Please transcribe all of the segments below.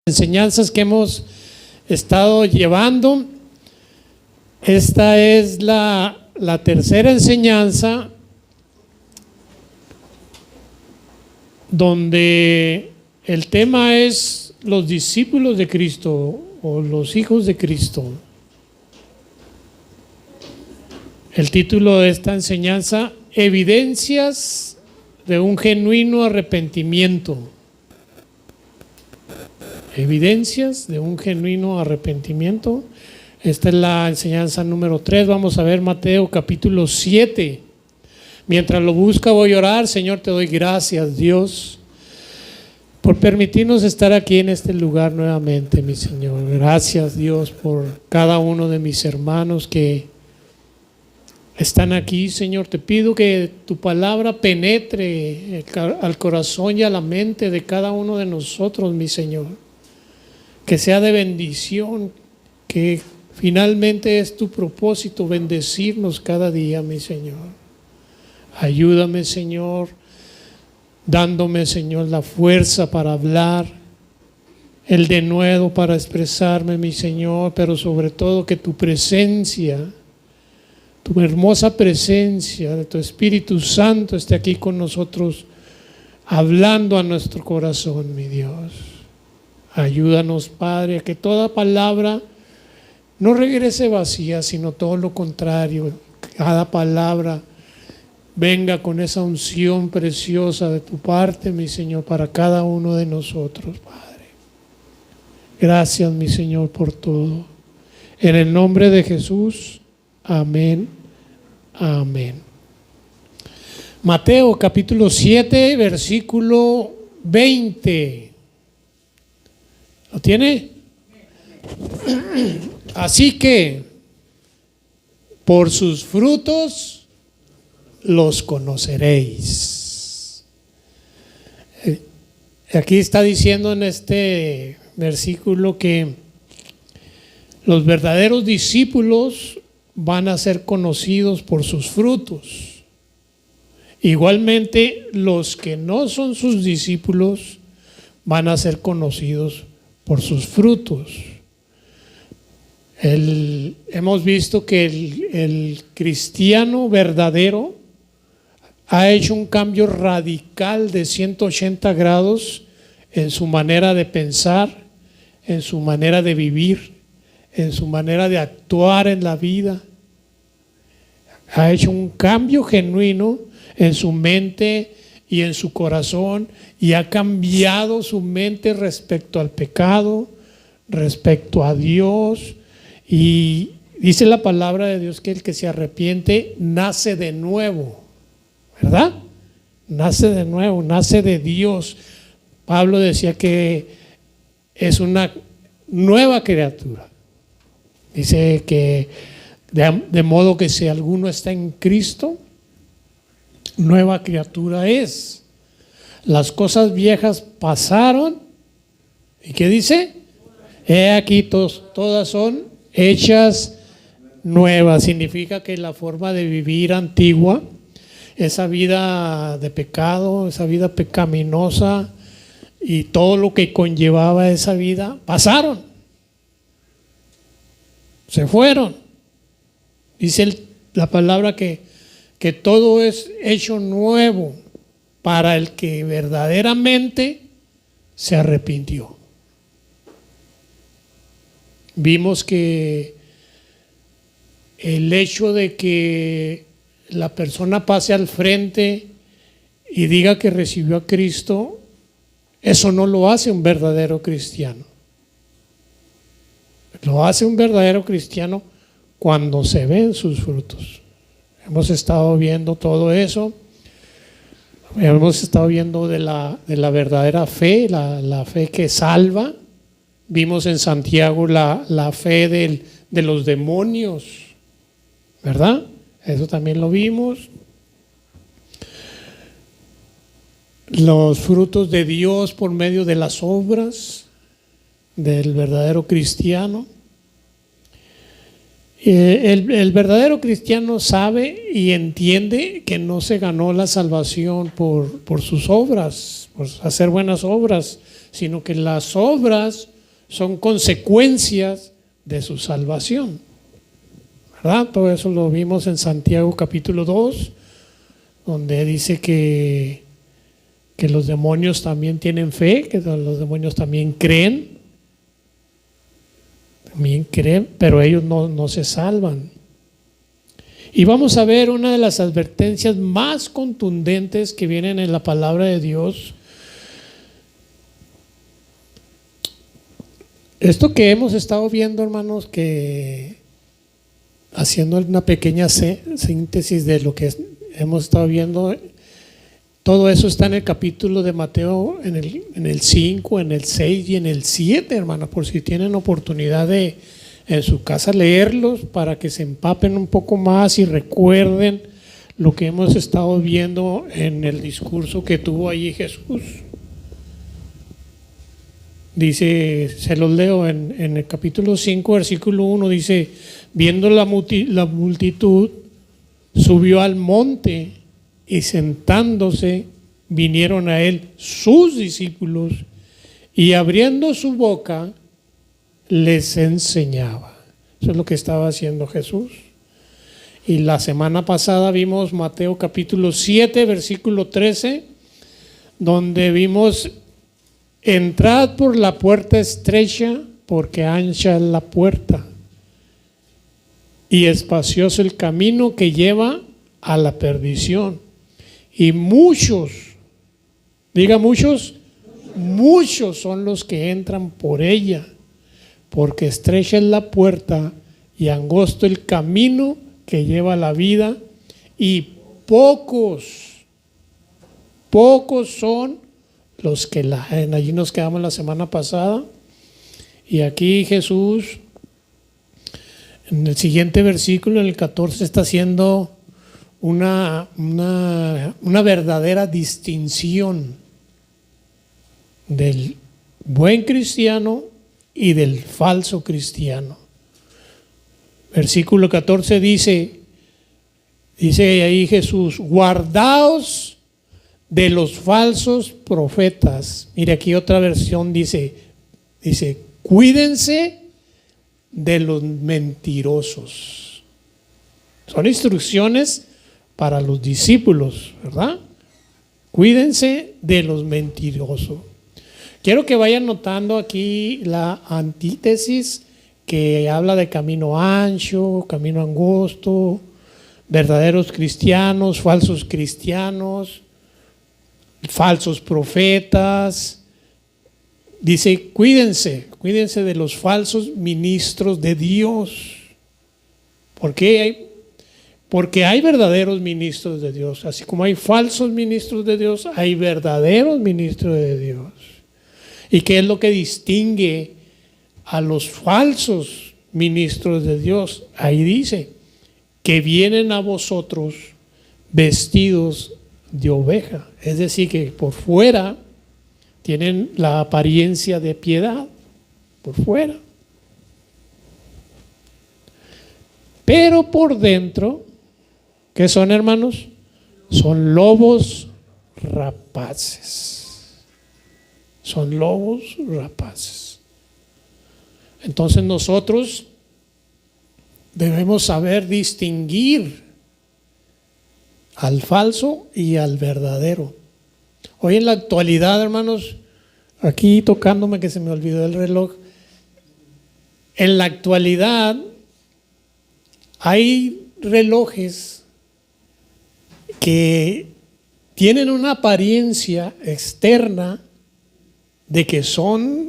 Enseñanzas que hemos estado llevando. Esta es la tercera enseñanza donde el tema es los discípulos de Cristo o los hijos de Cristo. El título de esta enseñanza: Evidencias de un genuino arrepentimiento. Evidencias de un genuino arrepentimiento. Esta es la enseñanza número 3. Vamos a ver Mateo capítulo 7. Mientras lo busca voy a orar. Señor, te doy gracias, Dios, por permitirnos estar aquí en este lugar nuevamente, mi Señor. Gracias, Dios, por cada uno de mis hermanos que están aquí, Señor. Te pido que tu palabra penetre al corazón y a la mente de cada uno de nosotros, mi Señor. Que sea de bendición, que finalmente es tu propósito bendecirnos cada día, mi Señor. Ayúdame, Señor, dándome, Señor, la fuerza para hablar, el denuedo para expresarme, mi Señor, pero sobre todo que tu presencia, tu hermosa presencia de tu Espíritu Santo esté aquí con nosotros, hablando a nuestro corazón, mi Dios. Ayúdanos, Padre, a que toda palabra no regrese vacía, sino todo lo contrario. Cada palabra venga con esa unción preciosa de tu parte, mi Señor, para cada uno de nosotros, Padre. Gracias, mi Señor, por todo. En el nombre de Jesús, amén, amén. Mateo capítulo 7, versículo 20. ¿Lo tiene? Así que por sus frutos los conoceréis. Aquí está diciendo en este versículo que los verdaderos discípulos van a ser conocidos por sus frutos. Igualmente, los que no son sus discípulos van a ser conocidos por sus frutos. Hemos visto que el cristiano verdadero ha hecho un cambio radical de 180 grados en su manera de pensar, en su manera de vivir, en su manera de actuar en la vida. Ha hecho un cambio genuino en su mente y en su corazón, y ha cambiado su mente respecto al pecado, respecto a Dios. Y dice la palabra de Dios que el que se arrepiente nace de nuevo, ¿verdad? Nace de nuevo, nace de Dios. Pablo decía que es una nueva criatura. Dice que de modo que si alguno está en Cristo, nueva criatura es. Las cosas viejas pasaron. ¿Y qué dice? He aquí todas son hechas nuevas. Significa que la forma de vivir antigua, esa vida de pecado, esa vida pecaminosa y todo lo que conllevaba esa vida, pasaron. Se fueron. Dice la palabra que todo es hecho nuevo para el que verdaderamente se arrepintió. Vimos que el hecho de que la persona pase al frente y diga que recibió a Cristo, eso no lo hace un verdadero cristiano. Lo hace un verdadero cristiano cuando se ven sus frutos. Hemos estado viendo todo eso. Hemos estado viendo de la verdadera fe, la fe que salva. Vimos en Santiago la fe de los demonios, ¿verdad? Eso también lo vimos. Los frutos de Dios por medio de las obras del verdadero cristiano. El verdadero cristiano sabe y entiende que no se ganó la salvación por sus obras, por hacer buenas obras, sino que las obras son consecuencias de su salvación, ¿verdad? Todo eso lo vimos en Santiago capítulo 2, donde dice que los demonios también tienen fe, que los demonios también creen, pero ellos no se salvan. Y vamos a ver una de las advertencias más contundentes que vienen en la palabra de Dios. Esto que hemos estado viendo, hermanos, que haciendo una pequeña síntesis de lo que hemos estado viendo, todo eso está en el capítulo de Mateo, en el 5, en el 6 y en el 7, hermanos, por si tienen oportunidad de en su casa leerlos, para que se empapen un poco más y recuerden lo que hemos estado viendo en el discurso que tuvo allí Jesús. Dice, se los leo en el capítulo 5, versículo 1, dice: viendo la multitud, subió al monte, y sentándose vinieron a él sus discípulos, y abriendo su boca les enseñaba. Eso es lo que estaba haciendo Jesús. Y la semana pasada vimos Mateo capítulo 7, versículo 13, donde vimos: entrad por la puerta estrecha, porque ancha es la puerta y espacioso el camino que lleva a la perdición, y muchos, diga muchos, muchos son los que entran por ella, porque estrecha es la puerta y angosto el camino que lleva a la vida, y pocos son los que allí nos quedamos la semana pasada. Y aquí Jesús, en el siguiente versículo, en el 14, está haciendo una verdadera distinción del buen cristiano y del falso cristiano. Versículo 14 dice ahí Jesús: guardaos de los falsos profetas. Mire, aquí otra versión dice, cuídense de los mentirosos. Son instrucciones para los discípulos, ¿verdad? Cuídense de los mentirosos. Quiero que vayan notando aquí la antítesis que habla de camino ancho, camino angosto, verdaderos cristianos, falsos cristianos, falsos profetas. Dice, cuídense de los falsos ministros de Dios. ¿Por qué? Porque hay verdaderos ministros de Dios. Así como hay falsos ministros de Dios, hay verdaderos ministros de Dios. ¿Y qué es lo que distingue a los falsos ministros de Dios? Ahí dice, que vienen a vosotros vestidos de oveja. Es decir, que por fuera tienen la apariencia de piedad, por fuera. Pero por dentro, ¿qué son, hermanos? Son lobos rapaces. Son lobos rapaces. Entonces nosotros debemos saber distinguir al falso y al verdadero. Hoy en la actualidad, hermanos, aquí tocándome que se me olvidó el reloj, en la actualidad hay relojes que tienen una apariencia externa de que son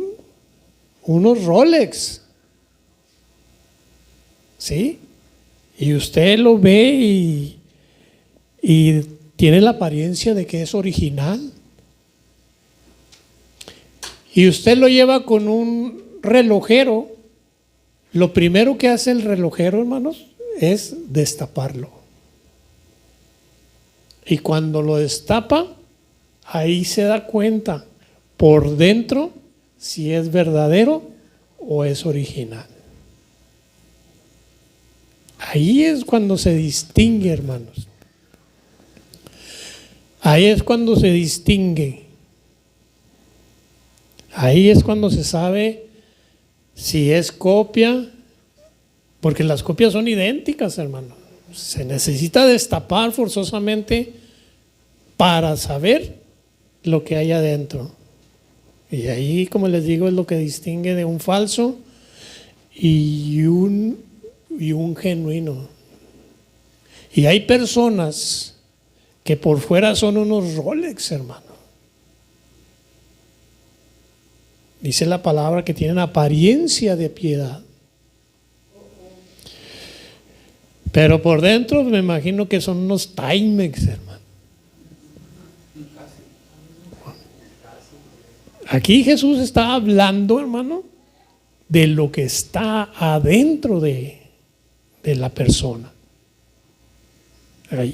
unos Rolex, ¿sí? Y usted lo ve y tiene la apariencia de que es original. Y usted lo lleva con un relojero. Lo primero que hace el relojero, hermanos, es destaparlo. Y cuando lo destapa, ahí se da cuenta por dentro si es verdadero o es original. Ahí es cuando se distingue, hermanos. Ahí es cuando se distingue. Ahí es cuando se sabe si es copia, porque las copias son idénticas, hermano. Se necesita destapar forzosamente para saber lo que hay adentro. Y ahí, como les digo, es lo que distingue de un falso y un genuino. Y hay personas que por fuera son unos Rolex, hermano. Dice la palabra que tienen apariencia de piedad. Pero por dentro me imagino que son unos Timex, hermano. Aquí Jesús está hablando, hermano, de lo que está adentro de la persona. Ahí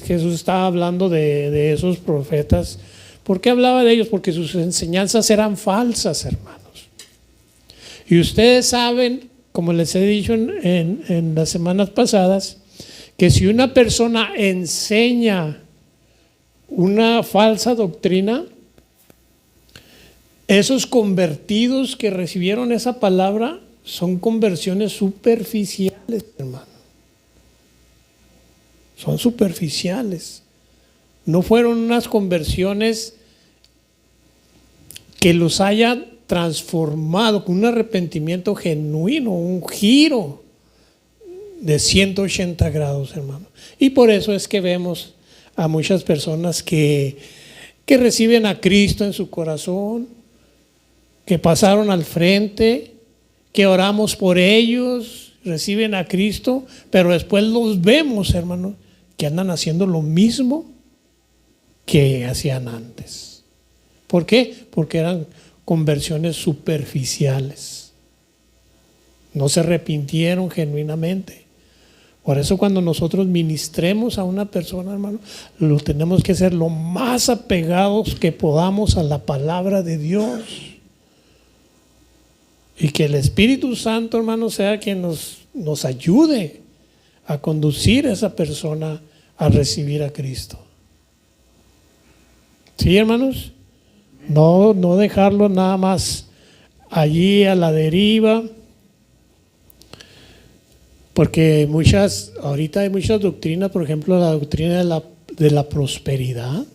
Jesús está hablando de esos profetas. ¿Por qué hablaba de ellos? Porque sus enseñanzas eran falsas, hermanos. Y ustedes saben, como les he dicho en las semanas pasadas, que si una persona enseña una falsa doctrina, esos convertidos que recibieron esa palabra son conversiones superficiales, hermano. Son superficiales. No fueron unas conversiones que los haya transformado con un arrepentimiento genuino, un giro de 180 grados, hermano. Y por eso es que vemos a muchas personas que reciben a Cristo en su corazón, que pasaron al frente, que oramos por ellos, reciben a Cristo, pero después los vemos, hermano, que andan haciendo lo mismo que hacían antes. ¿Por qué? Porque eran conversiones superficiales. No se arrepintieron genuinamente. Por eso cuando nosotros ministremos a una persona, hermano, lo tenemos que ser lo más apegados que podamos a la palabra de Dios. Y que el Espíritu Santo, hermano, sea quien nos ayude a conducir a esa persona a recibir a Cristo. ¿Sí, hermanos? No dejarlo nada más allí a la deriva, porque ahorita hay muchas doctrinas, por ejemplo, la doctrina de la prosperidad.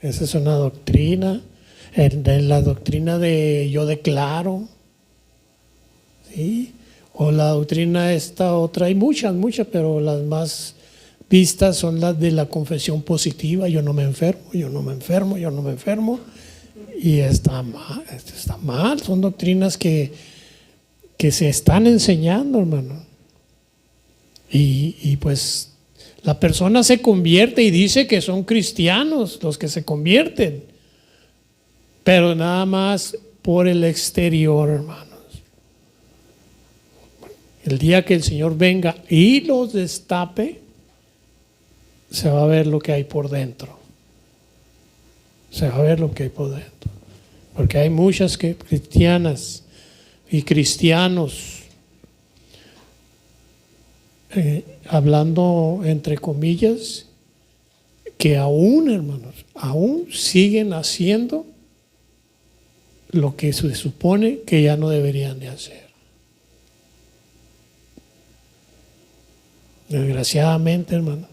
Esa es una doctrina. En la doctrina de yo declaro, ¿sí? O la doctrina esta otra, hay muchas, pero las más vistas son las de la confesión positiva. Yo no me enfermo, yo no me enfermo, yo no me enfermo. Y está mal, son doctrinas que se están enseñando, hermano. Y pues la persona se convierte y dice que son cristianos los que se convierten, pero nada más por el exterior, hermanos. El día que el Señor venga y los destape, se va a ver lo que hay por dentro. Se va a ver lo que hay por dentro. Porque hay muchas cristianas y cristianos, hablando entre comillas, que aún, hermanos, aún siguen haciendo lo que se supone que ya no deberían de hacer. Desgraciadamente, hermano.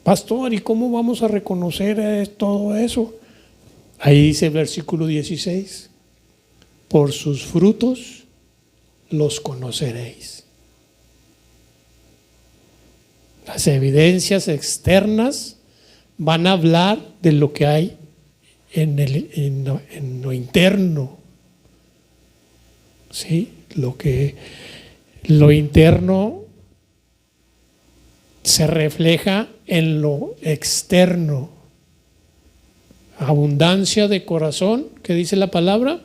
Pastor, ¿y cómo vamos a reconocer todo eso? Ahí dice el versículo 16: por sus frutos los conoceréis. Las evidencias externas van a hablar de lo que hay en lo interno. ¿Sí? Lo interno se refleja en lo externo. Abundancia de corazón, ¿qué dice la palabra?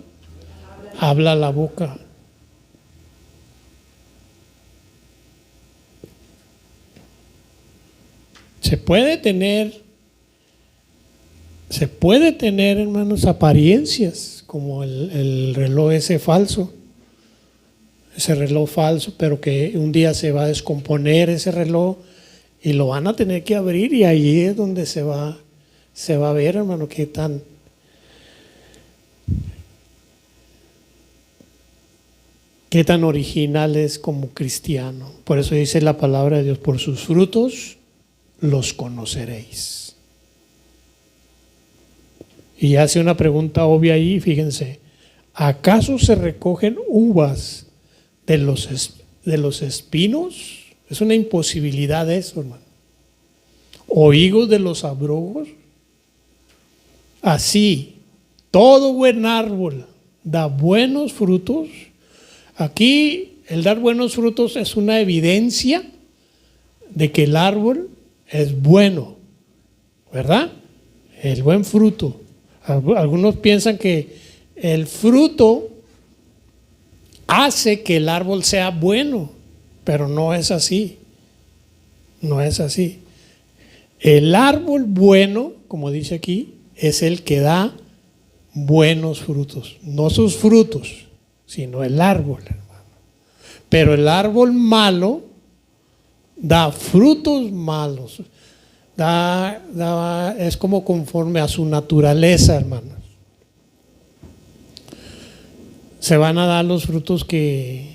Habla la boca. Se puede tener, hermanos, apariencias, como el reloj ese falso. Ese reloj falso, pero que un día se va a descomponer ese reloj y lo van a tener que abrir, y ahí es donde se va a ver, hermano, qué tan qué tan original es como cristiano. Por eso dice la palabra de Dios, por sus frutos los conoceréis. Y hace una pregunta obvia ahí, fíjense, ¿acaso se recogen uvas de los espinos? Es una imposibilidad eso, hermano. ¿O higos de los abrojos? Así, todo buen árbol da buenos frutos. Aquí el dar buenos frutos es una evidencia de que el árbol es bueno, ¿verdad? El buen fruto. Algunos piensan que el fruto hace que el árbol sea bueno, pero no es así. No es así. El árbol bueno, como dice aquí, es el que da buenos frutos, no sus frutos, sino el árbol, hermano. Pero el árbol malo da frutos malos, es como conforme a su naturaleza, hermanos. Se van a dar los frutos de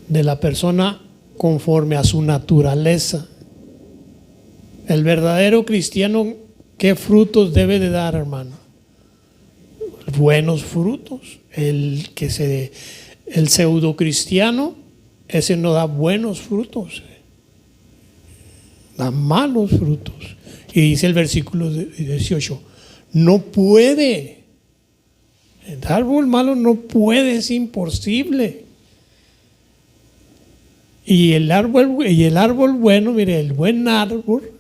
la persona conforme a su naturaleza. El verdadero cristiano, ¿qué frutos debe de dar, hermano? Buenos frutos. El pseudo cristiano, ese no da buenos frutos, da malos frutos. Y dice el versículo 18, no puede. El árbol malo no puede, es imposible. Y el árbol bueno, mire, el buen árbol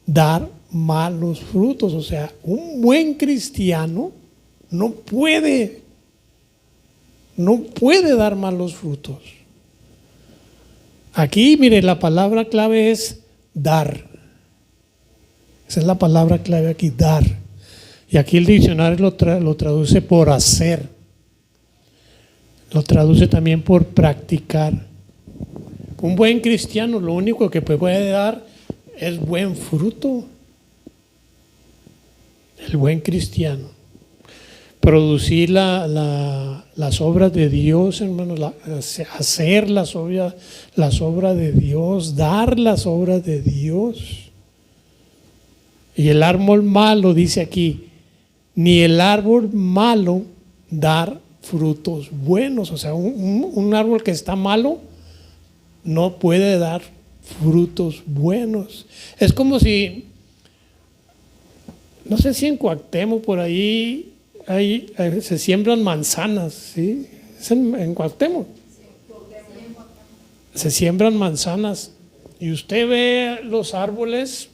dar malos frutos. O sea, un buen cristiano no puede dar malos frutos. Aquí, mire, la palabra clave es dar. Esa es la palabra clave aquí, dar. Y aquí el diccionario lo traduce por hacer. Lo traduce también por practicar. Un buen cristiano lo único que puede dar es buen fruto. El buen cristiano. Producir las obras de Dios, hermanos, hacer las obras de Dios, dar las obras de Dios. Y el árbol malo, dice aquí, ni el árbol malo dar frutos buenos. O sea, un árbol que está malo no puede dar frutos buenos. Es como si, no sé si en Cuauhtémoc por ahí se siembran manzanas, ¿sí? Es en Cuauhtémoc. Se siembran manzanas y usted ve los árboles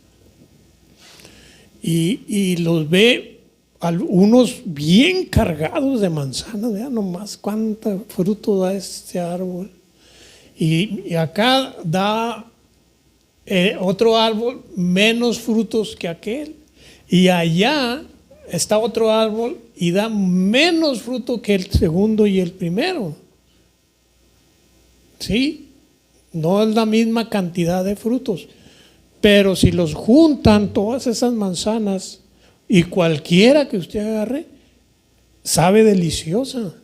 y los ve unos bien cargados de manzanas. Vean nomás cuánto fruto da este árbol. Y acá da otro árbol menos frutos que aquel. Y allá está otro árbol y da menos fruto que el segundo y el primero. ¿Sí? No es la misma cantidad de frutos. Pero si los juntan todas esas manzanas y cualquiera que usted agarre, sabe deliciosa.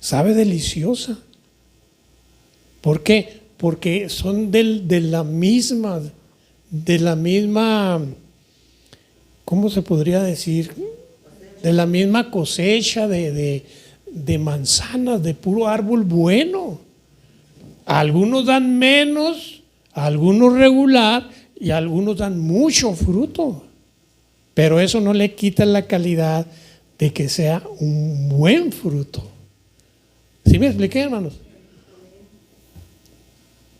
Sabe deliciosa. ¿Por qué? Porque son de la misma, ¿cómo se podría decir? De la misma cosecha de manzanas, de puro árbol bueno. Algunos dan menos, algunos regular y algunos dan mucho fruto. Pero eso no le quita la calidad de que sea un buen fruto. ¿Sí me expliqué, hermanos?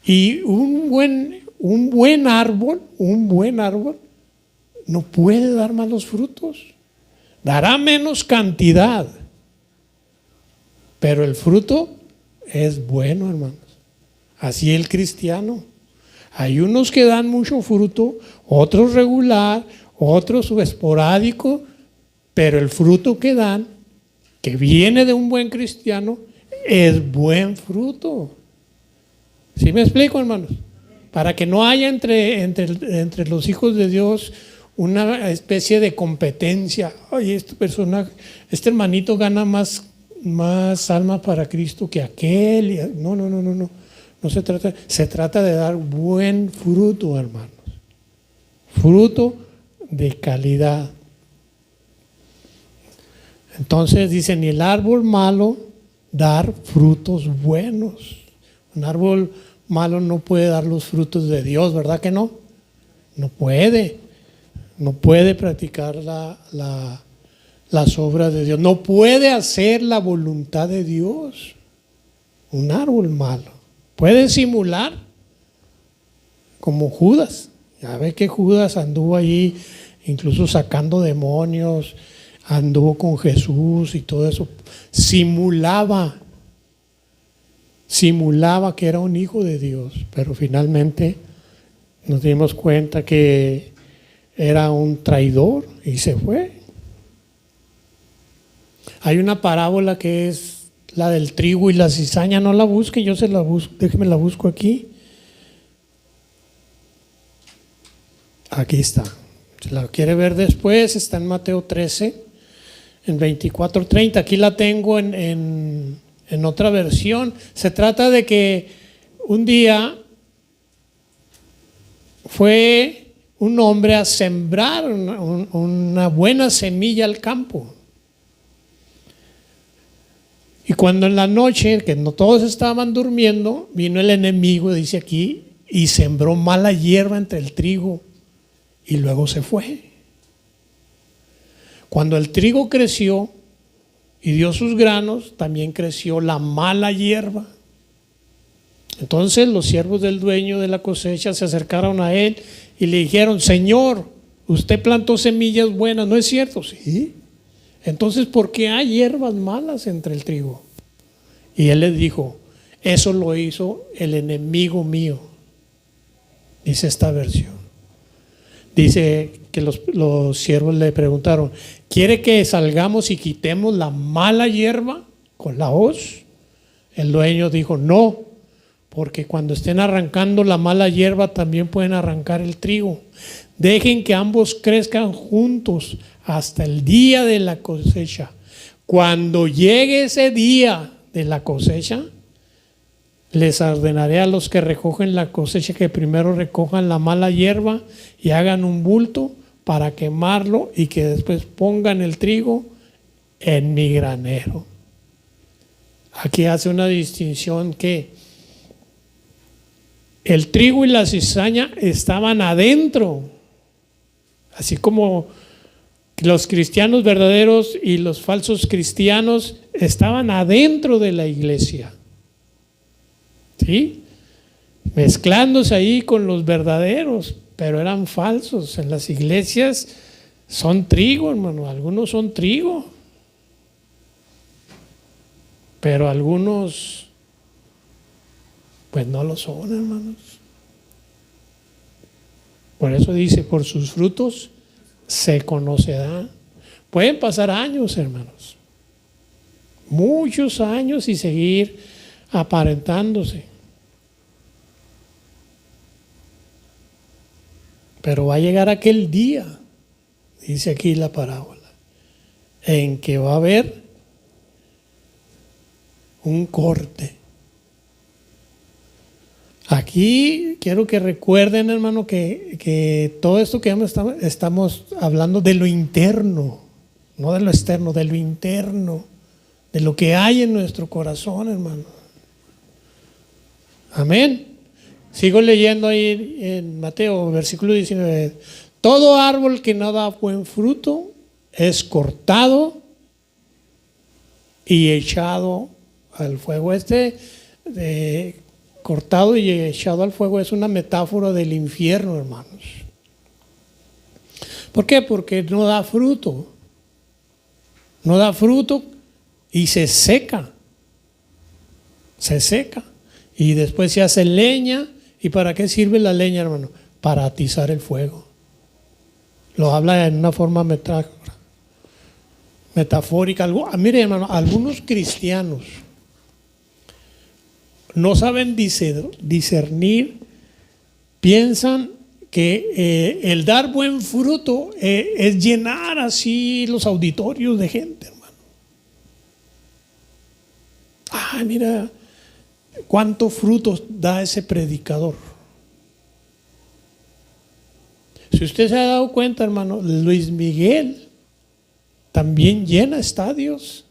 Y un buen árbol no puede dar malos frutos. Dará menos cantidad, pero el fruto es bueno, hermanos. Así el cristiano. Hay unos que dan mucho fruto, otros regular, otros esporádico, pero el fruto que dan, que viene de un buen cristiano, es buen fruto. ¿Sí me explico, hermanos? Para que no haya entre los hijos de Dios una especie de competencia. Oye, este hermanito gana más más almas para Cristo que aquel. No. No se trata de dar buen fruto, hermanos. Fruto de calidad. Entonces dice, ni el árbol malo dar frutos buenos. Un árbol malo no puede dar los frutos de Dios, ¿verdad que no? No puede. No puede practicar las obras de Dios. No puede hacer la voluntad de Dios. Un árbol malo. Puede simular como Judas. Ya ve que Judas anduvo allí incluso sacando demonios, anduvo con Jesús y todo eso. Simulaba que era un hijo de Dios, pero finalmente nos dimos cuenta que era un traidor y se fue. Hay una parábola que es la del trigo y la cizaña. No la busquen, yo se la busco, déjeme la busco aquí. Aquí está. Si la quiere ver después, está en Mateo 13, en 24-30. Aquí la tengo en otra versión. Se trata de que un día fue un hombre a sembrar una buena semilla al campo. Y cuando en la noche, que no todos estaban durmiendo, vino el enemigo, dice aquí, y sembró mala hierba entre el trigo y luego se fue. Cuando el trigo creció y dio sus granos, también creció la mala hierba. Entonces los siervos del dueño de la cosecha se acercaron a él y le dijeron: Señor, usted plantó semillas buenas, ¿no es cierto? Sí. Entonces, ¿por qué hay hierbas malas entre el trigo? Y él les dijo: eso lo hizo el enemigo mío. Dice esta versión. Dice que los siervos le preguntaron: ¿quiere que salgamos y quitemos la mala hierba con la hoz? El dueño dijo: no, porque cuando estén arrancando la mala hierba también pueden arrancar el trigo. Dejen que ambos crezcan juntos hasta el día de la cosecha. Cuando llegue ese día de la cosecha, les ordenaré a los que recogen la cosecha que primero recojan la mala hierba y hagan un bulto para quemarlo, y que después pongan el trigo en mi granero. Aquí hace una distinción que el trigo y la cizaña estaban adentro, así como los cristianos verdaderos y los falsos cristianos estaban adentro de la iglesia, ¿sí? Mezclándose ahí con los verdaderos, pero eran falsos. En las iglesias son trigo, hermano, algunos son trigo, pero algunos pues no lo son, hermanos. Por eso dice: por sus frutos se conocerá. Pueden pasar años, hermanos, muchos años, y seguir aparentándose. Pero va a llegar aquel día, dice aquí la parábola, en que va a haber un corte. Aquí quiero que recuerden, hermano, que todo esto que estamos hablando de lo interno, no de lo externo, de lo interno, de lo que hay en nuestro corazón, hermano. Amén. Sigo leyendo ahí en Mateo, versículo 19. Todo árbol que no da buen fruto es cortado y echado al fuego. Cortado y echado al fuego es una metáfora del infierno, hermanos. ¿Por qué? Porque no da fruto. No da fruto y se seca. Se seca. Y después se hace leña. ¿Y para qué sirve la leña, hermano? Para atizar el fuego. Lo habla en una forma metafórica. Mire, hermano, algunos cristianos no saben discernir, piensan que el dar buen fruto es llenar así los auditorios de gente, hermano. Ay, mira cuántos frutos da ese predicador. Si usted se ha dado cuenta, hermano, Luis Miguel también llena estadios,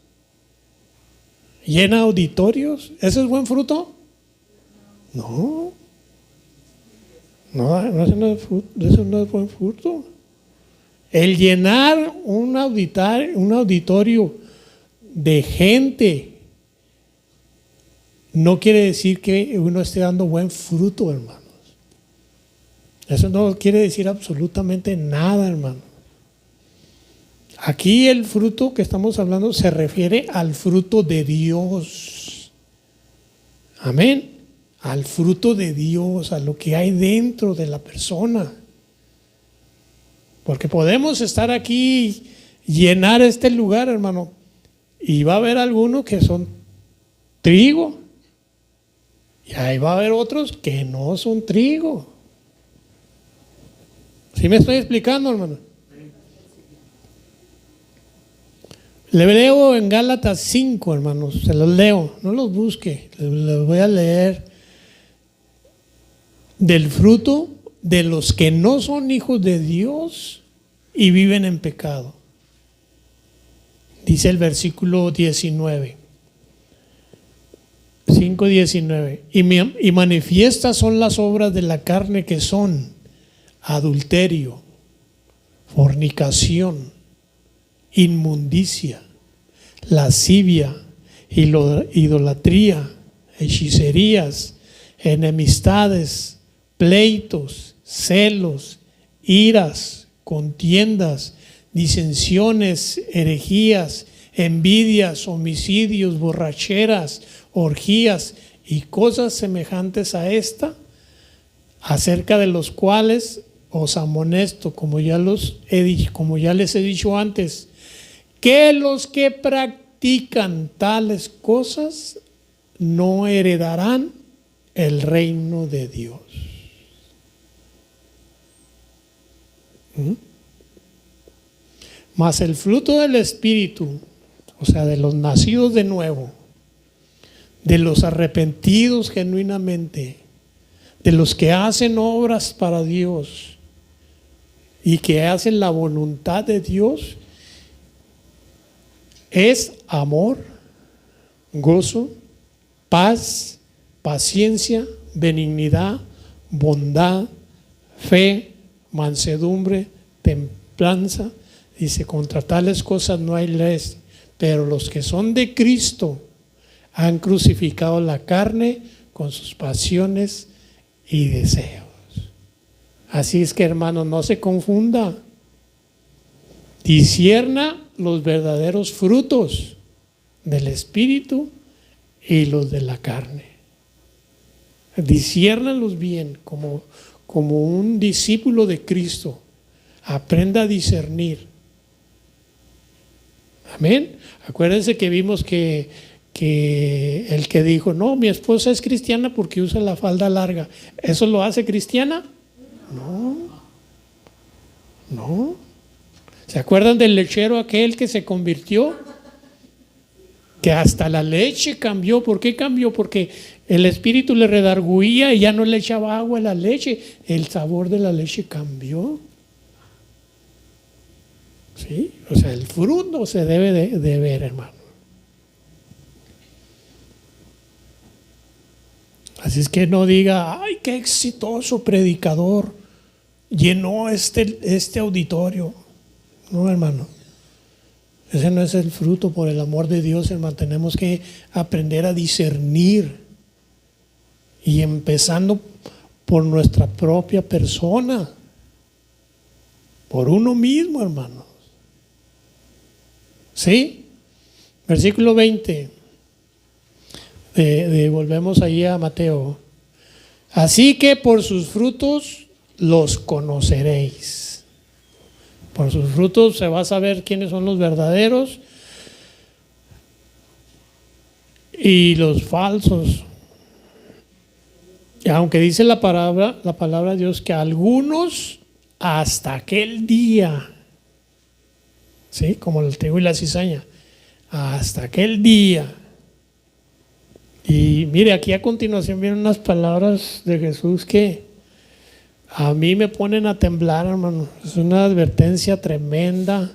llena auditorios. ¿Ese es buen fruto? No, eso no es buen fruto. El llenar un auditorio de gente no quiere decir que uno esté dando buen fruto, hermanos. Eso no quiere decir absolutamente nada, hermano. Aquí el fruto que estamos hablando se refiere al fruto de Dios. Amén. Al fruto de Dios, a lo que hay dentro de la persona. Porque podemos estar aquí, llenar este lugar, hermano, y va a haber algunos que son trigo, y ahí va a haber otros que no son trigo. ¿Sí me estoy explicando, hermano? Le leo en Gálatas 5, hermanos, se los leo, no los busque, les voy a leer del fruto de los que no son hijos de Dios y viven en pecado. Dice el versículo 19, 5:19, y manifiestas son las obras de la carne, que son adulterio, fornicación, inmundicia, lascivia, idolatría, hechicerías, enemistades, pleitos, celos, iras, contiendas, disensiones, herejías, envidias, homicidios, borracheras, orgías y cosas semejantes a esta, acerca de los cuales os amonesto, como ya les he dicho antes, que los que practican tales cosas no heredarán el reino de Dios. Mas el fruto del Espíritu, o sea, de los nacidos de nuevo, de los arrepentidos genuinamente, de los que hacen obras para Dios y que hacen la voluntad de Dios, es amor, gozo, paz, paciencia, benignidad, bondad, fe, mansedumbre, templanza. Dice, contra tales cosas no hay ley, pero los que son de Cristo han crucificado la carne con sus pasiones y deseos. Así es que, hermano, no se confunda. Discierna los verdaderos frutos del Espíritu y los de la carne. Disciérnalos bien, como un discípulo de Cristo. Aprenda a discernir. Amén. Acuérdense que vimos que el que dijo, no, mi esposa es cristiana porque usa la falda larga, ¿eso lo hace cristiana? No. ¿Se acuerdan del lechero aquel que se convirtió? Que hasta la leche cambió. ¿Por qué cambió? Porque el espíritu le redarguía y ya no le echaba agua a la leche. El sabor de la leche cambió. ¿Sí? O sea, el fruto se debe de ver, hermano. Así es que no diga, ay, qué exitoso predicador, llenó este auditorio. No, hermano. Ese no es el fruto, por el amor de Dios, hermano. Tenemos que aprender a discernir. Y empezando por nuestra propia persona. Por uno mismo, hermanos. ¿Sí? Versículo 20. Volvemos allí a Mateo. Así que por sus frutos los conoceréis. Por sus frutos se va a saber quiénes son los verdaderos y los falsos. Y aunque dice la palabra de Dios que algunos hasta aquel día, ¿sí? Como el trigo y la cizaña, hasta aquel día Y mire, aquí a continuación vienen unas palabras de Jesús que a mí me ponen a temblar, hermano. Es una advertencia tremenda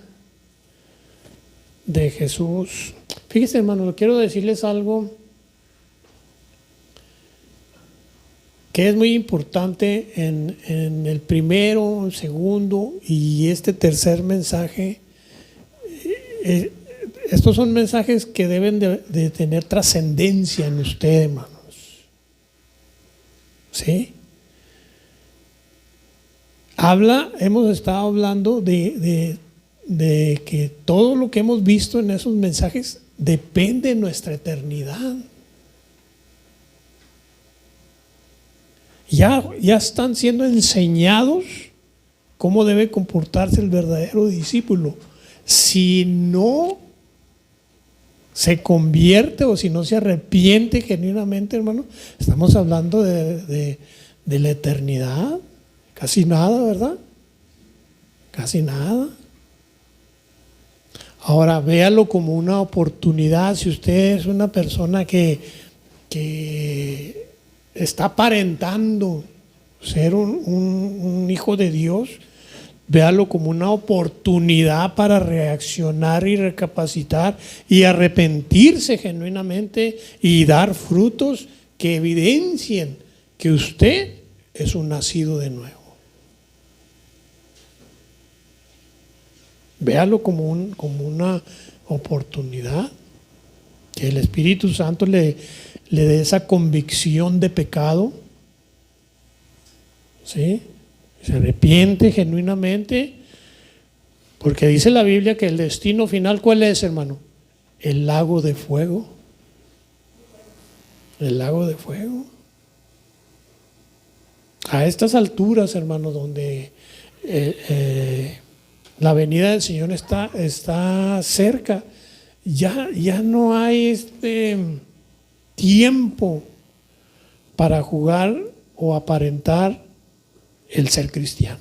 de Jesús. Fíjese, hermano, quiero decirles algo que es muy importante en el primero, el segundo y este tercer mensaje. Estos son mensajes que deben de tener trascendencia en usted, hermanos. ¿Sí? Hemos estado hablando de que todo lo que hemos visto en esos mensajes depende de nuestra eternidad. Ya están siendo enseñados cómo debe comportarse el verdadero discípulo. Si no se convierte o si no se arrepiente genuinamente, hermano, estamos hablando de la eternidad. Casi nada, ¿verdad? Casi nada. Ahora, véalo como una oportunidad. Si usted es una persona que está aparentando ser un hijo de Dios, véalo como una oportunidad para reaccionar y recapacitar y arrepentirse genuinamente y dar frutos que evidencien que usted es un nacido de nuevo. Véalo como una oportunidad, que el Espíritu Santo le dé esa convicción de pecado, ¿sí? Se arrepiente genuinamente, porque dice la Biblia que el destino final, ¿cuál es, hermano? El lago de fuego. El lago de fuego. A estas alturas, hermano, donde la venida del Señor está cerca, ya no hay tiempo para jugar o aparentar el ser cristiano.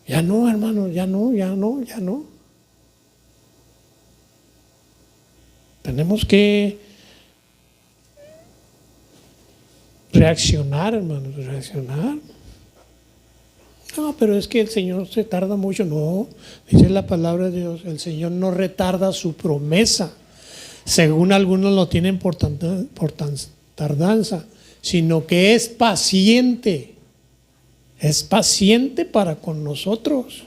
Ya no, hermano, ya no. Tenemos que reaccionar, hermanos, reaccionar. No, pero es que el Señor se tarda mucho. No, dice la palabra de Dios, el Señor no retarda su promesa, según algunos lo tienen por tardanza, sino que es paciente para con nosotros.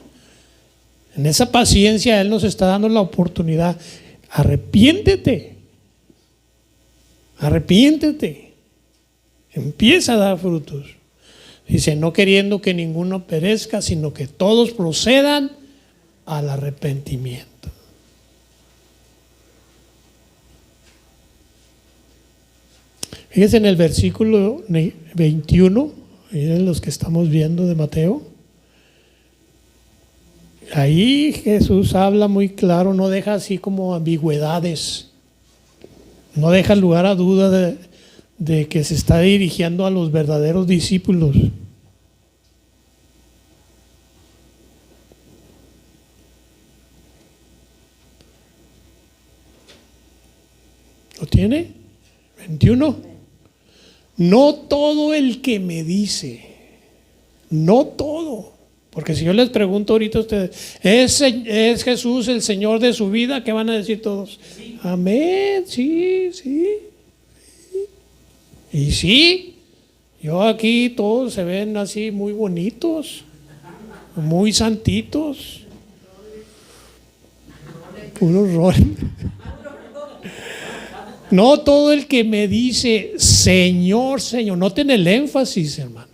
En esa paciencia Él nos está dando la oportunidad. Arrepiéntete, empieza a dar frutos. Dice, no queriendo que ninguno perezca, sino que todos procedan al arrepentimiento. Fíjense en el versículo 21, miren los que estamos viendo de Mateo. Ahí Jesús habla muy claro, no deja así como ambigüedades, no deja lugar a duda de que se está dirigiendo a los verdaderos discípulos. ¿Lo tiene? 21. No todo el que me dice, no todo. Porque si yo les pregunto ahorita a ustedes, ¿es Jesús el Señor de su vida? ¿Qué van a decir todos? Sí. Amén, sí. Y sí, yo aquí todos se ven así muy bonitos, muy santitos, puro rol. No todo el que me dice Señor, Señor, noten el énfasis, hermano.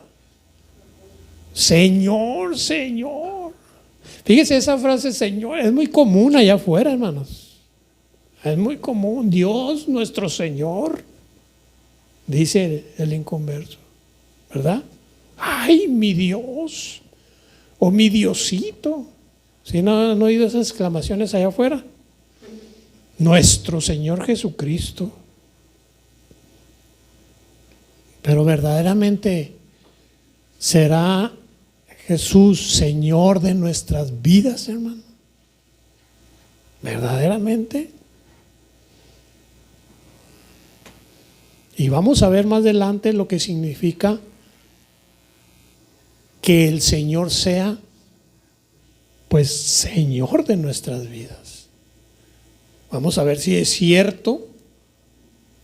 Señor. Fíjese, esa frase Señor es muy común allá afuera, hermanos. Es muy común. Dios, nuestro Señor, dice el inconverso, ¿verdad? Ay, mi Dios, o mi Diosito. ¿Sí no han oído esas exclamaciones allá afuera? Nuestro Señor Jesucristo. Pero verdaderamente, ¿será Jesús Señor de nuestras vidas, hermano? ¿Verdaderamente? Y vamos a ver más adelante lo que significa que el Señor sea, pues, Señor de nuestras vidas. Vamos a ver si es cierto,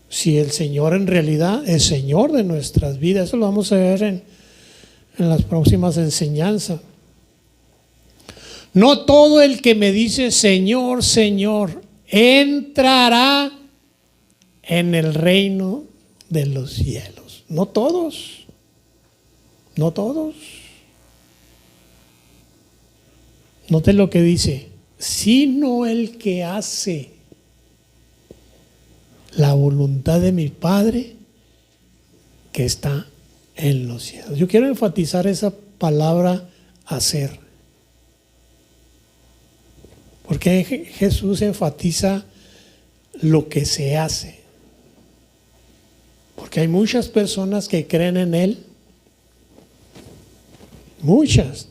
si el Señor en realidad es Señor de nuestras vidas. Eso lo vamos a ver en las próximas enseñanzas. No todo el que me dice Señor, Señor, entrará en el reino de los cielos. No todos, no todos. Note lo que dice, sino el que hace la voluntad de mi Padre que está en los cielos. Yo quiero enfatizar esa palabra hacer. Porque Jesús enfatiza lo que se hace. Porque hay muchas personas que creen en Él. Muchas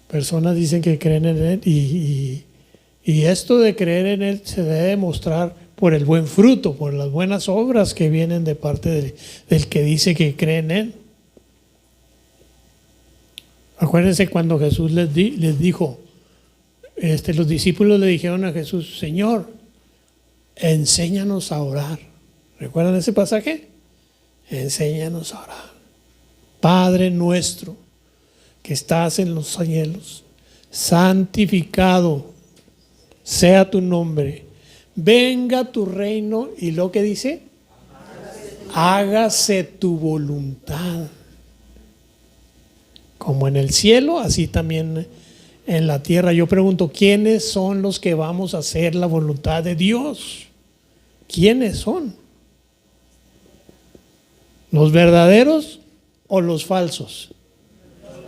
personas dicen que creen en Él y esto de creer en Él se debe demostrar por el buen fruto, por las buenas obras que vienen de parte del que dice que cree en Él. Acuérdense cuando Jesús les dijo, los discípulos le dijeron a Jesús, Señor, enséñanos a orar. ¿Recuerdan ese pasaje? Enséñanos a orar. Padre nuestro que estás en los cielos, santificado sea tu nombre, venga tu reino, y lo que dice, hágase tu voluntad, como en el cielo, así también en la tierra. Yo pregunto, ¿quiénes son los que vamos a hacer la voluntad de Dios? ¿Quiénes son? ¿Los verdaderos o los falsos?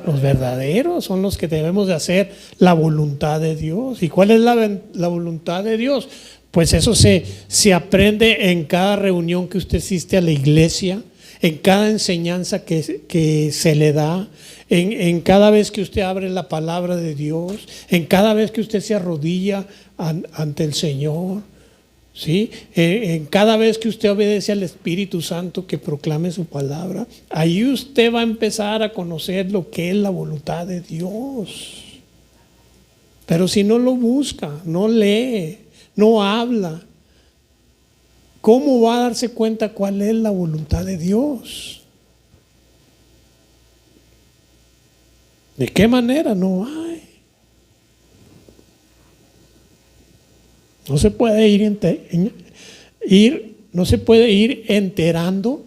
Los verdaderos son los que debemos de hacer la voluntad de Dios. ¿Y cuál es la voluntad de Dios? Pues eso se aprende en cada reunión que usted asiste a la iglesia, en cada enseñanza que se le da, en cada vez que usted abre la palabra de Dios, en cada vez que usted se arrodilla ante el Señor, ¿sí? En cada vez que usted obedece al Espíritu Santo que proclame su palabra, ahí usted va a empezar a conocer lo que es la voluntad de Dios. Pero si no lo busca, no lee, no habla, ¿cómo va a darse cuenta cuál es la voluntad de Dios? ¿De qué manera? No hay. No se puede no se puede ir enterando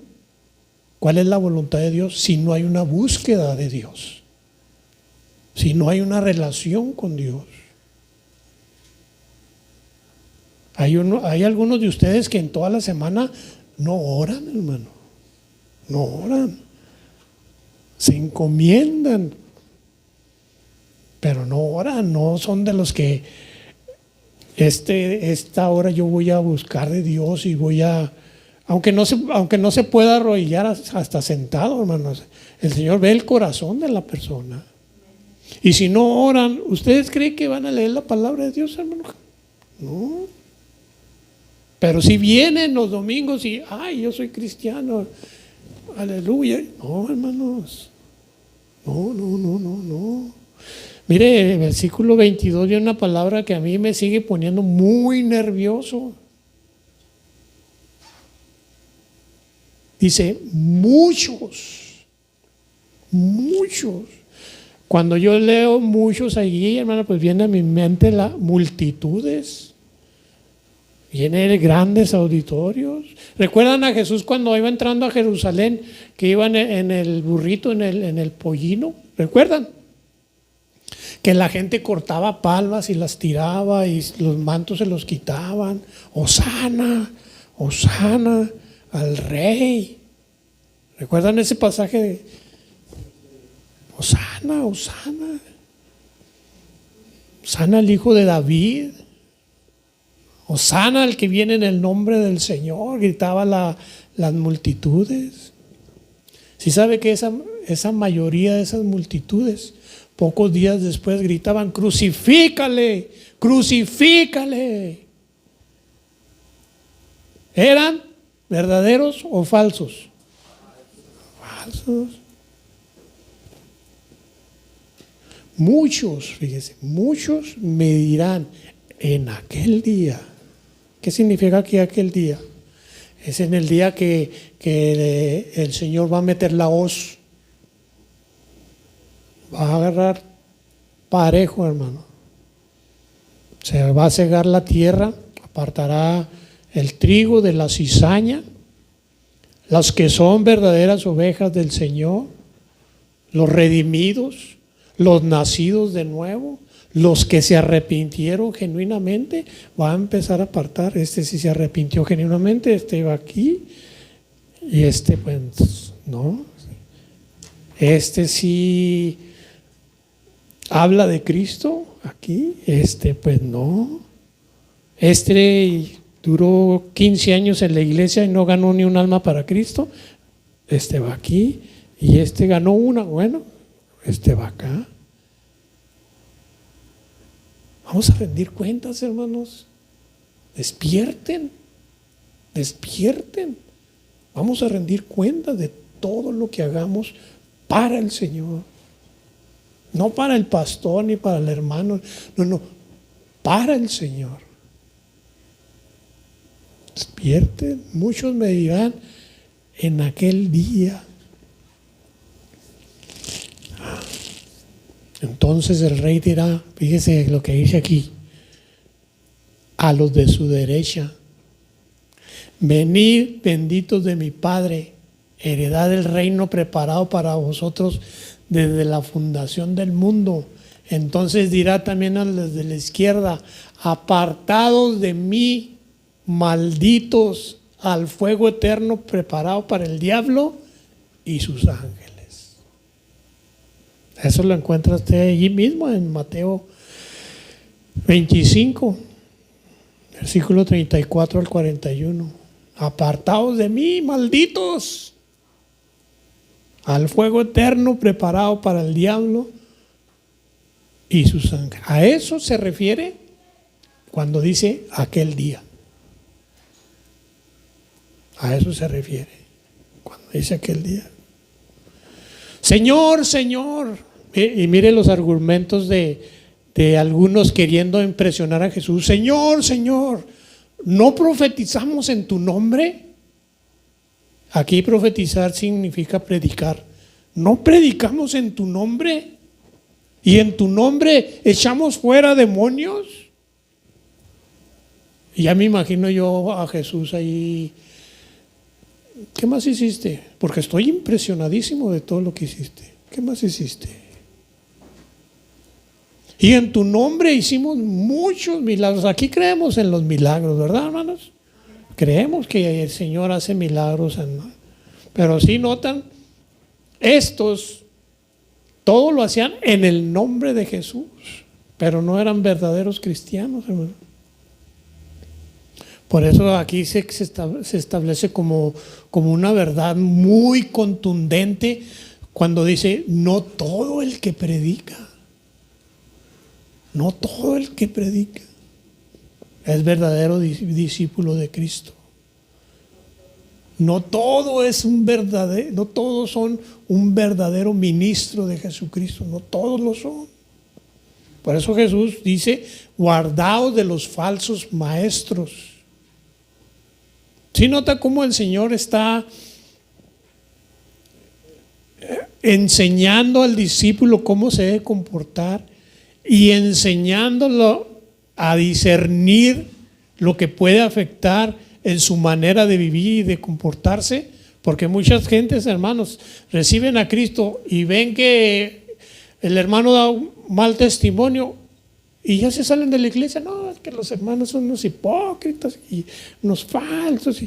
cuál es la voluntad de Dios si no hay una búsqueda de Dios, si no hay una relación con Dios. Hay algunos de ustedes que en toda la semana no oran, hermano, no oran, se encomiendan, pero no oran, no son de los que esta hora yo voy a buscar de Dios y voy a, aunque no se pueda arrodillar hasta sentado, hermanos, el Señor ve el corazón de la persona. Y si no oran, ¿ustedes creen que van a leer la palabra de Dios, hermano? No. Pero si vienen los domingos y, ay, yo soy cristiano, aleluya. No, hermanos, no. Mire, el versículo 22 viene una palabra que a mí me sigue poniendo muy nervioso. Dice, muchos. Cuando yo leo muchos allí, hermano, pues viene a mi mente las multitudes. Vienen grandes auditorios. ¿Recuerdan a Jesús cuando iba entrando a Jerusalén, que iba en el burrito, en el pollino? ¿Recuerdan? Que la gente cortaba palmas y las tiraba y los mantos se los quitaban. Hosana, Hosana al Rey. ¿Recuerdan ese pasaje de Hosana, Hosana? Hosana al Hijo de David. Hosana al que viene en el nombre del Señor, gritaban las multitudes. ¿Sí sabe que esa mayoría de esas multitudes, pocos días después gritaban, crucifícale, crucifícale? ¿Eran verdaderos o falsos? Falsos. Muchos, fíjese, muchos me dirán en aquel día. ¿Qué significa aquí aquel día? Es en el día que el Señor va a meter la hoz. Va a agarrar parejo, hermano. Se va a cegar la tierra, apartará el trigo de la cizaña, las que son verdaderas ovejas del Señor, los redimidos, los nacidos de nuevo, los que se arrepintieron genuinamente, va a empezar a apartar. Este sí se arrepintió genuinamente, este va aquí, y este pues no. Este sí habla de Cristo aquí, este pues no. Este duró 15 años en la iglesia y no ganó ni un alma para Cristo. Este va aquí, y este ganó una, bueno, este va acá. Vamos a rendir cuentas, hermanos. Despierten, despierten. Vamos a rendir cuentas de todo lo que hagamos para el Señor. No para el pastor ni para el hermano, no, para el Señor. Despierten. Muchos me dirán en aquel día. Entonces el rey dirá, fíjese lo que dice aquí, a los de su derecha: venid, benditos de mi Padre, heredad del reino preparado para vosotros desde la fundación del mundo. Entonces dirá también a los de la izquierda: apartados de mí, malditos, al fuego eterno preparado para el diablo y sus ángeles. Eso lo encuentra usted allí mismo en Mateo 25, versículo 34 al 41. Apartados de mí, malditos, al fuego eterno preparado para el diablo y sus ángeles. A eso se refiere cuando dice aquel día. A eso se refiere cuando dice aquel día. Señor, Señor. Y mire los argumentos de algunos queriendo impresionar a Jesús. Señor, Señor, ¿no profetizamos en tu nombre? Aquí profetizar significa predicar. ¿No predicamos en tu nombre? ¿Y en tu nombre echamos fuera demonios? Y ya me imagino yo a Jesús ahí. ¿Qué más hiciste? Porque estoy impresionadísimo de todo lo que hiciste. ¿Qué más hiciste? Y en tu nombre hicimos muchos milagros. Aquí creemos en los milagros, ¿verdad, hermanos? Creemos que el Señor hace milagros. Pero sí notan, estos, todo lo hacían en el nombre de Jesús. Pero no eran verdaderos cristianos, hermano. Por eso aquí se establece como una verdad muy contundente cuando dice: no todo el que predica, no todo el que predica es verdadero discípulo de Cristo. No todo es no todos son un verdadero ministro de Jesucristo, no todos lo son. Por eso Jesús dice: guardaos de los falsos maestros. ¿Sí nota cómo el Señor está enseñando al discípulo cómo se debe comportar y enseñándolo a discernir lo que puede afectar en su manera de vivir y de comportarse? Porque muchas gentes, hermanos, reciben a Cristo y ven que el hermano da un mal testimonio y ya se salen de la iglesia. No, es que los hermanos son unos hipócritas y unos falsos.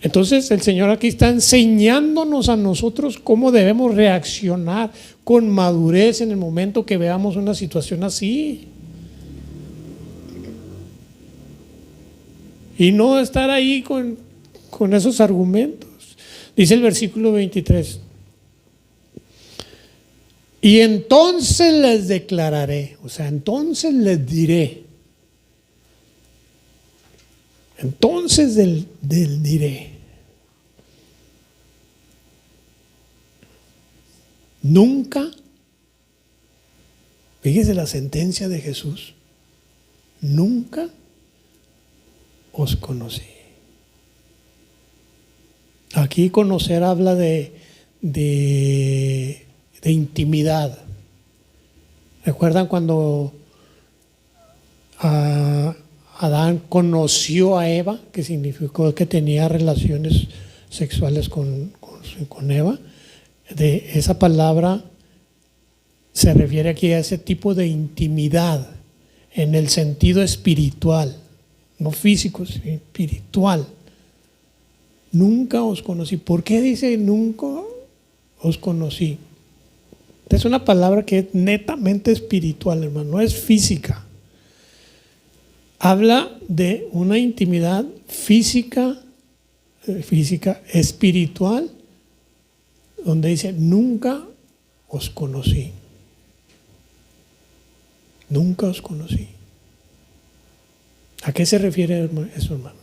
Entonces el Señor aquí está enseñándonos a nosotros cómo debemos reaccionar con madurez en el momento que veamos una situación así. Y no estar ahí con esos argumentos. Dice el versículo 23: y entonces les declararé, o sea, entonces les diré. Entonces del diré. Nunca, fíjese la sentencia de Jesús, nunca os conocí. Aquí conocer habla de intimidad. ¿Recuerdan cuando Adán conoció a Eva, que significó que tenía relaciones sexuales con Eva? De esa palabra se refiere aquí a ese tipo de intimidad en el sentido espiritual, no físico, sino espiritual. Nunca os conocí. ¿Por qué dice nunca os conocí? Es una palabra que es netamente espiritual, hermano, no es física. Habla de una intimidad física, espiritual, donde dice nunca os conocí. Nunca os conocí. ¿A qué se refiere eso, hermano?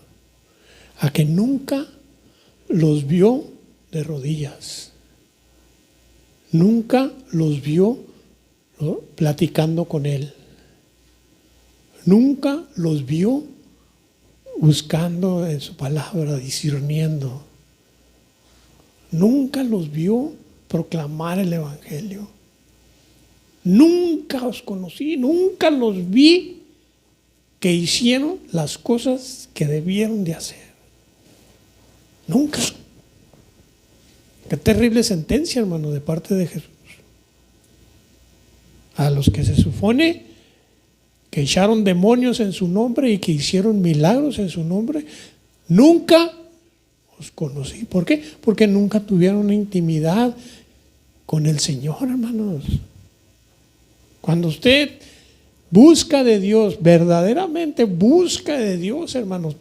A que nunca los vio de rodillas. Nunca los vio, ¿no?, platicando con Él. Nunca los vio buscando en su palabra, discerniendo. Nunca los vio proclamar el Evangelio. Nunca os conocí, nunca los vi que hicieron las cosas que debieron de hacer. Nunca. Qué terrible sentencia, hermano, de parte de Jesús. A los que se supone que echaron demonios en su nombre y que hicieron milagros en su nombre, nunca os conocí. ¿Por qué? Porque nunca tuvieron una intimidad con el Señor, hermanos. Cuando usted busca de Dios, verdaderamente busca de Dios, hermanos,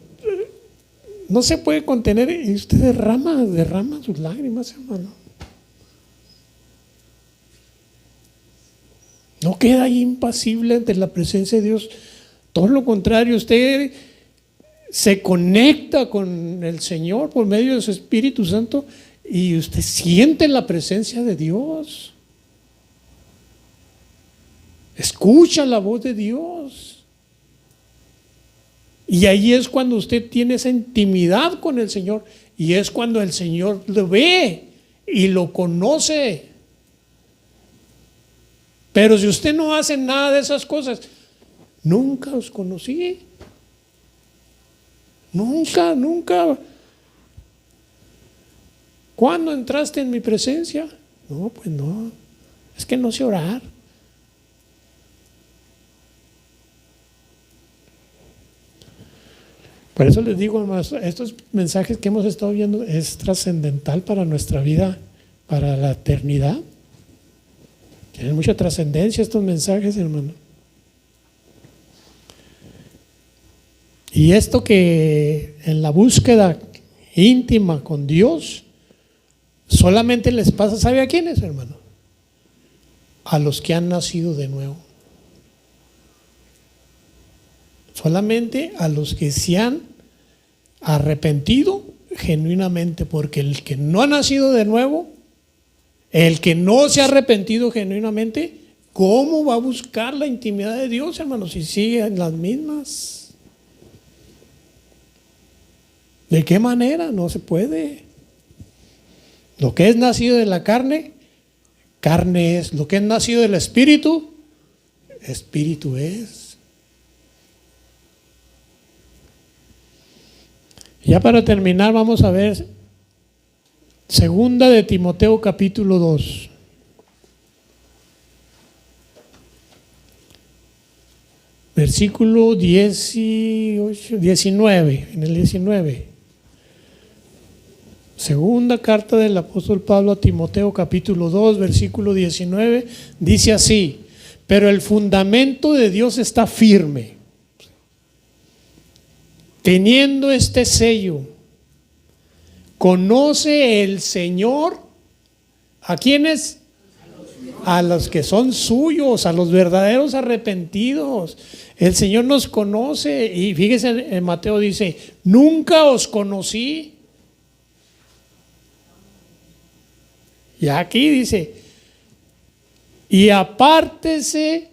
no se puede contener y usted derrama sus lágrimas, hermano. No queda ahí impasible ante la presencia de Dios. Todo lo contrario, usted se conecta con el Señor por medio de su Espíritu Santo y usted siente la presencia de Dios. Escucha la voz de Dios. Y ahí es cuando usted tiene esa intimidad con el Señor. Y es cuando el Señor lo ve y lo conoce. Pero si usted no hace nada de esas cosas, nunca os conocí. Nunca. ¿Cuándo entraste en mi presencia? No, pues no. Es que no sé orar. Por eso les digo, hermanos, estos mensajes que hemos estado viendo es trascendental para nuestra vida, para la eternidad. Tienen mucha trascendencia estos mensajes, hermano. Y esto que en la búsqueda íntima con Dios solamente les pasa, ¿sabe a quiénes, hermano? A los que han nacido de nuevo. Solamente a los que se han arrepentido genuinamente, porque el que no ha nacido de nuevo, el que no se ha arrepentido genuinamente, ¿cómo va a buscar la intimidad de Dios, hermano, si sigue en las mismas? ¿De qué manera? No se puede. Lo que es nacido de la carne, carne es. Lo que es nacido del Espíritu, Espíritu es. Ya para terminar vamos a ver Segunda de Timoteo capítulo 2. Versículo 19, en el 19. Segunda carta del apóstol Pablo a Timoteo capítulo 2, versículo 19, dice así: pero el fundamento de Dios está firme, teniendo este sello. Conoce el Señor ¿a quiénes? a los que son suyos, a los verdaderos arrepentidos. El Señor nos conoce y fíjese, en Mateo dice, nunca os conocí. Y aquí dice, y apártese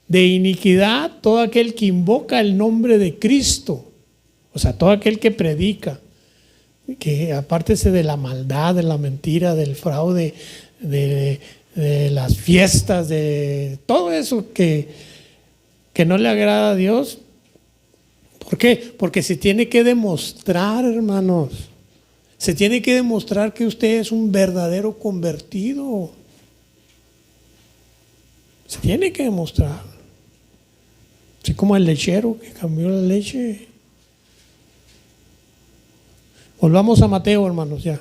de iniquidad todo aquel que invoca el nombre de Cristo. O sea, todo aquel que predica, que apártese de la maldad, de la mentira, del fraude, de las fiestas, de todo eso que no le agrada a Dios. ¿Por qué? Porque se tiene que demostrar, hermanos. Se tiene que demostrar que usted es un verdadero convertido. Se tiene que demostrar. Así como el lechero que cambió la leche. Volvamos a Mateo, hermanos, ya.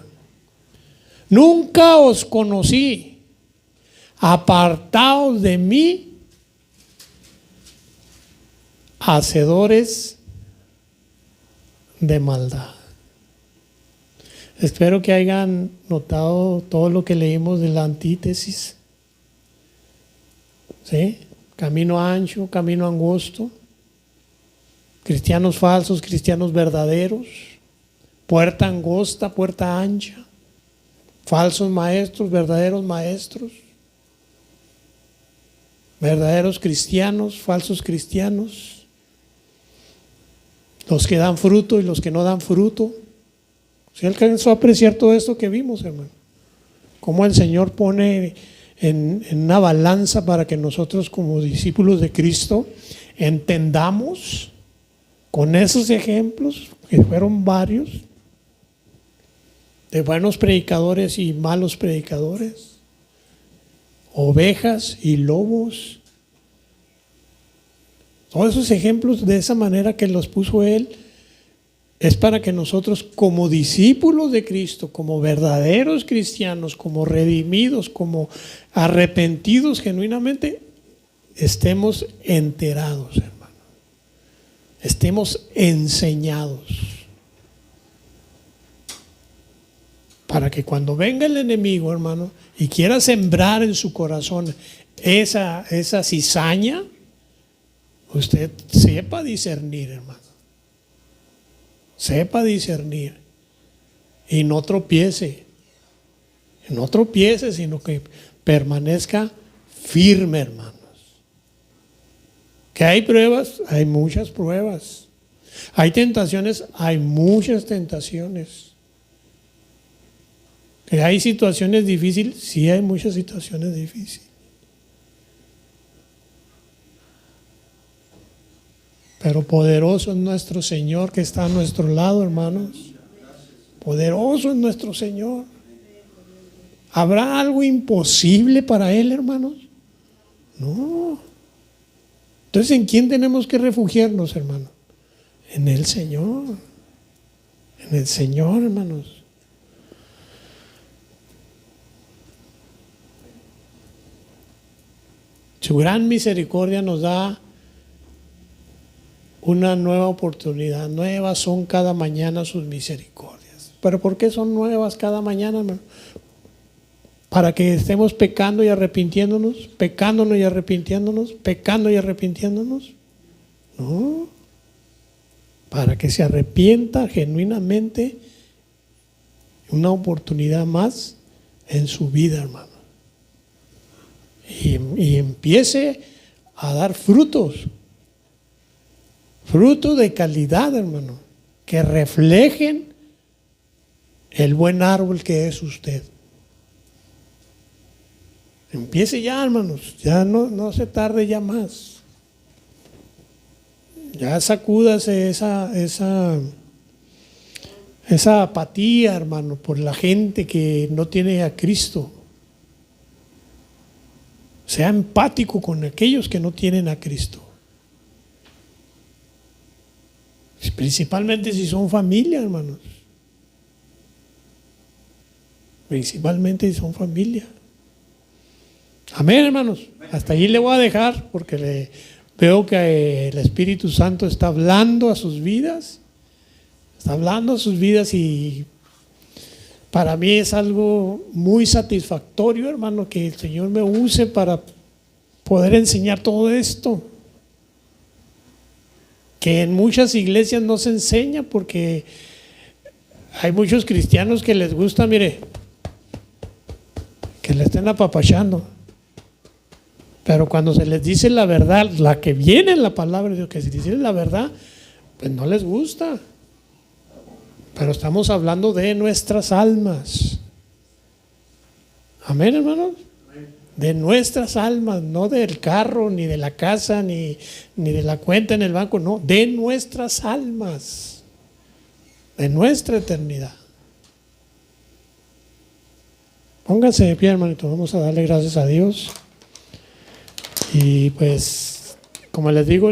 Nunca os conocí, apartaos de mí, hacedores de maldad. Espero que hayan notado todo lo que leímos de la antítesis. ¿Sí? Camino ancho, camino angosto, cristianos falsos, cristianos verdaderos, puerta angosta, puerta ancha, falsos maestros, verdaderos maestros, verdaderos cristianos, falsos cristianos, los que dan fruto y los que no dan fruto. ¿Se alcanzó a apreciar todo esto que vimos, hermano? Cómo el Señor pone en una balanza para que nosotros como discípulos de Cristo entendamos con esos ejemplos, que fueron varios, de buenos predicadores y malos predicadores, ovejas y lobos, todos esos ejemplos de esa manera que los puso Él, es para que nosotros como discípulos de Cristo, como verdaderos cristianos, como redimidos, como arrepentidos genuinamente, estemos enterados, hermano. Estemos enseñados. Para que cuando venga el enemigo, hermano, y quiera sembrar en su corazón esa cizaña, usted sepa discernir, hermano. Sepa discernir y no tropiece, sino que permanezca firme, hermanos. Que hay pruebas, hay muchas pruebas. Hay tentaciones, hay muchas tentaciones. Que hay situaciones difíciles, sí hay muchas situaciones difíciles. Pero poderoso es nuestro Señor que está a nuestro lado, hermanos. Poderoso es nuestro Señor. ¿Habrá algo imposible para Él, hermanos? No. Entonces, ¿en quién tenemos que refugiarnos, hermanos? En el Señor. En el Señor, hermanos. Su gran misericordia nos da una nueva oportunidad. Nuevas son cada mañana sus misericordias. ¿Pero por qué son nuevas cada mañana, hermano? Para que estemos pecando y arrepintiéndonos, pecándonos y arrepintiéndonos, pecando y arrepintiéndonos. No. Para que se arrepienta genuinamente, una oportunidad más en su vida, hermano. Y empiece a dar frutos. Frutos de calidad, hermano, que reflejen el buen árbol que es usted. Empiece ya, hermanos, ya no se tarde ya más. Ya sacúdase esa apatía, hermano, por la gente que no tiene a Cristo. Sea empático con aquellos que no tienen a Cristo. Principalmente si son familia, hermanos. Principalmente si son familia. Amén, hermanos. Hasta allí le voy a dejar porque veo que el Espíritu Santo está hablando a sus vidas. Está hablando a sus vidas y Para mí es algo muy satisfactorio, hermano, que el Señor me use para poder enseñar todo esto, que en muchas iglesias no se enseña porque hay muchos cristianos que les gusta, mire, que le estén apapachando. Pero cuando se les dice la verdad, la que viene en la palabra de Dios, que se dice la verdad, pues no les gusta. Pero estamos hablando de nuestras almas. Amén, hermanos. De nuestras almas, no del carro, ni de la casa, ni de la cuenta en el banco, no, de nuestras almas, de nuestra eternidad. Pónganse de pie, hermanito, vamos a darle gracias a Dios. Y pues, como les digo,